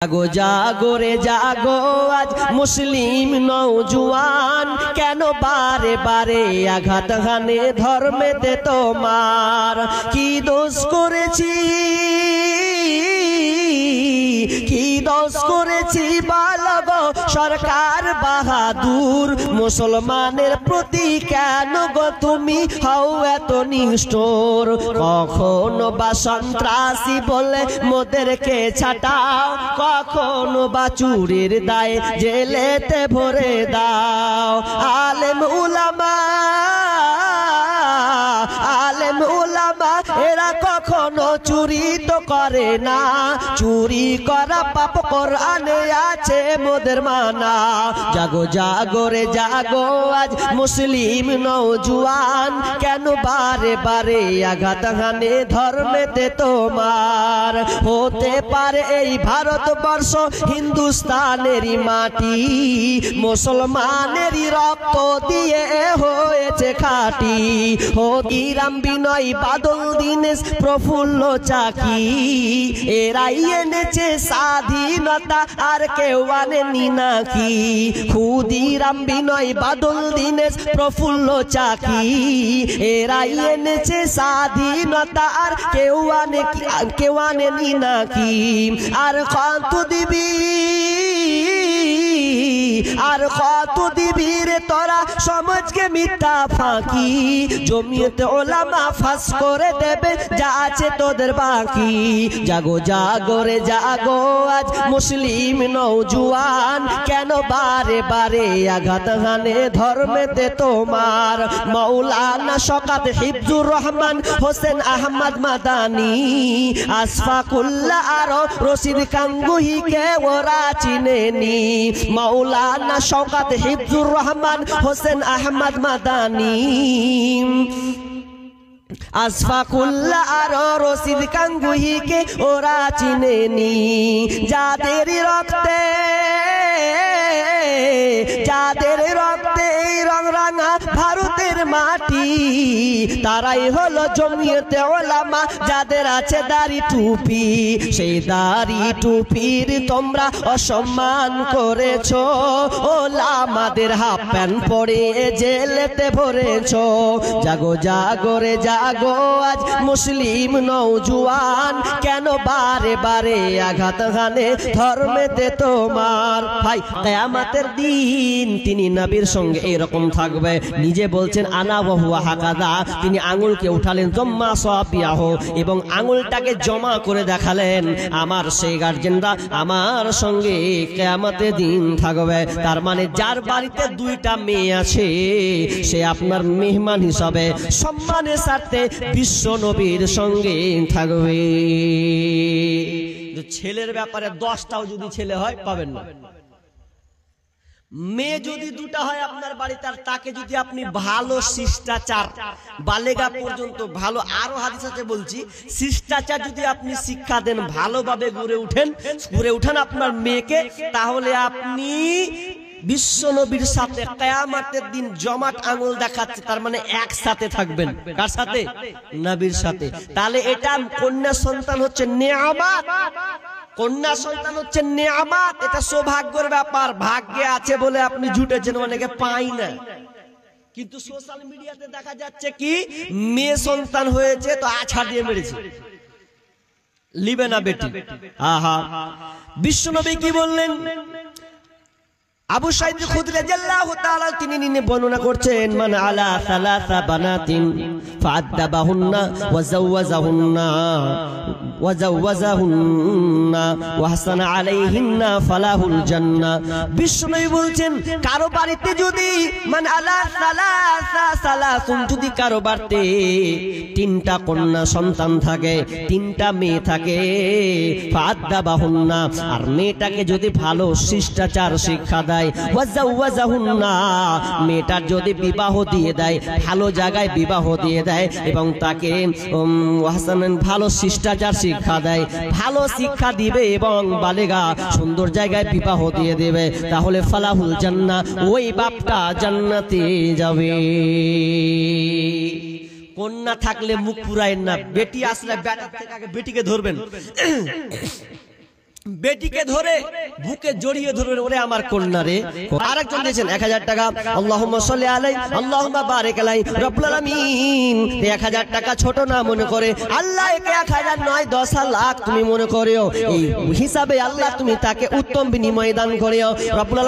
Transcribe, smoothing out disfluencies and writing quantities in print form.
জাগো জাগো রে জাগো আজ মুসলিম নওজোয়ান, কেন বারে বারে আঘাত হানে ধর্মেতে তোমার? কি দোষ করেছি, কি দোষ করেছি বলবো সরকার বাহাদুর? মুসলমানের প্রতি কেন গো তুমি হও এত নিষ্ঠুর? কখনো বা সন্ত্রাসী বলে মোদেরকে ছাটাও, কখনো বা চুরির দায়ে জেলেতে ভরে দাও। আলেম উলামা, আলেম উলামা এরা কখনো চুরি তো করে না, চুরি করা পাপ কোরআনে আছে মোদের মানা। জাগো জাগো রে জাগো আজ মুসলিম নওজোয়ান, কেন বারে বারে আঘাত হানে ধর্মেতে তোমার? হতে পারে এই ভারতবর্ষ হিন্দুস্তানেরই মাটি, মুসলমানেরই রক্ত দিয়ে হয়েছে খাঁটি। হতিরাম বিনয় বাদল দীনেশ প্রফুল্ল চাকি, এরাই এনেছে স্বাধীনতা আর কেউ আনেনি নাকি? ক্ষুদিরাম বিনয় বাদল দীনেশ প্রফুল্ল চাকি, এরাই এনেছে স্বাধীনতা আর কেউ আনেনি নাকি? আর কত দিবি, আর কত দিবি রে তোরা সমাজকে মিথ্যা ফাঁকি? জমিয়তে ওলামা ফাঁস করে দেবে যা আছে তোদের বাকি। জাগো জাগো রে জাগো আজ মুসলিম নওজোয়ান, কেন বারে বারে আঘাত হানে ধর্মেতে তোমার? মাওলানা শওকত হিফজুর রহমান হোসেন আহমদ মাদানী, আশফাকুল্লাহ আর রশিদ গাঙ্গুহিকে ওরা চিনেনি। মাওলানা শওকত হিফজুর রহমান হোসেন আহমদ মাদানী, আশফাকুল্লাহ আর রশিদ গাঙ্গুহিকে ওরা চিনেনি। যাদের রক্তে, যাদের রক্তে এই রং রাঙা ভারতের মাটি, তারাই হলো জমিয়তে ওলামা যাদের আছে দাড়ি টুপি। সেই দাড়ি টুপির তোমরা অসম্মান করেছো, ওলামাদের হাফ প্যান্ট পরে জেলেতে ভরেছো। জাগো জাগো রে জাগো আজ মুসলিম নওজোয়ান, কেন বারে বারে আঘাত হানে ধর্মেতে তোমার? ভাই কিয়ামতের দিন তিনি নবীর সঙ্গে এরকম থাকবে। নিজে বলছেন আনা ওয়া হুয়া হাকাযা, তিনি আঙ্গুলকে উঠালেন জম্মা সাবিয়াহু এবং আঙ্গুলটাকে জমা করে দেখালেন, আমার সেই গার্জেনরা আমার সঙ্গে কিয়ামতের দিন থাকবে। তার মানে যার বাড়িতে দুইটা মেয়ে আছে সে আপনার মেহমান হিসাবে সম্মানের সাথে বিশ্ব নবীর সঙ্গে থাকবে। ছেলের ব্যাপারে 10টাও যদি ছেলে হয় পাবেন না, মেয়ে যদি দুটা হয় আপনার বাড়িতে, আর তাকে যদি আপনি ভালো শিষ্টাচার বালেগা পর্যন্ত ভালো, আরো হাদিস আছে বলছি, শিষ্টাচার যদি আপনি শিক্ষা দেন, ভালোভাবে গড়ে উঠেন আপনার মেয়েকে, তাহলে আপনি বিশ্ব নবীর সাথে কিয়ামতের দিন জমাট আঙুল দেখাচ্ছে, তার মানে একসাথে থাকবেন। কার সাথে? নবীর সাথে। তাহলে এটা কন্যা সন্তান হচ্ছে নেয়ামত, কন্যা সন্তান হচ্ছে নেয়ামত, এটা সৌভাগ্যের ব্যাপার। ভাগ্যে আছে বলে আপনি জুটেছেন, অনেকে পাই না। কিন্তু সোশ্যাল মিডিয়াতে দেখা যাচ্ছে কি মেয়ে সন্তান হয়েছে তো আছাড় দিয়ে মেরেছে, লিবে না বেটি। আহা, বিশ্বনবী কি বললেন? আবু সাঈদ খুদরি রাদিয়াল্লাহু তাআলা তিনি বর্ণনা করছেন, মান আলা সালাসা বানাতিন ফাআদাবাহুন্না ওয়া যাওয়াজাহুন্না ওয়া হাসানা আলাইহিন্না ফালাহুল জান্নাহ। বিশ্বনবী বলছেন কারো বাড়িতে যদি মান আলা সালাসা সালাসুন, যদি কারো বাড়িতে 3টা কন্যা সন্তান থাকে, 3টা মেয়ে থাকে, ফাআদাবাহুন্না, আর মেয়েটাকে যদি ভালো শিষ্টাচার শিক্ষা দেয়, মেয়েটার যদি বিবাহ দিয়ে দেয়, ভালো জায়গায় বিবাহ দিয়ে দেয়, এবং তাকে ভালো শিষ্টাচার শিক্ষা দেয়, ভালো শিক্ষা দিবে এবং বালেগা সুন্দর জায়গায় বিবাহ দিয়ে দেবে, তাহলে ফালাহুল জান্নাহ, ওই বাপটা জান্নাতে যাবে। কন্যা থাকলে মুখ পুরায়েন না, বেটি আসলে বেটার থেকে আগে বেটিকে ধরবেন। বেটিকে ধরে বুকে জড়িয়ে ধরে, ওরে আমার কন্যা রে। আরেকজন দিয়েছেন 1000 টাকা, আল্লাহুম্মা সাল্লি আলাই আল্লাহুম্মা বারিক আলাই রব্বুল আলামিন। 1000 টাকা ছোট না মনে করে আল্লাহ একে 1000 নয় 10 লাখ তুমি মনে করেও, এই হিসাবে আল্লাহ তুমি তাকে উত্তম বিনিময় দান করেও রব্বুল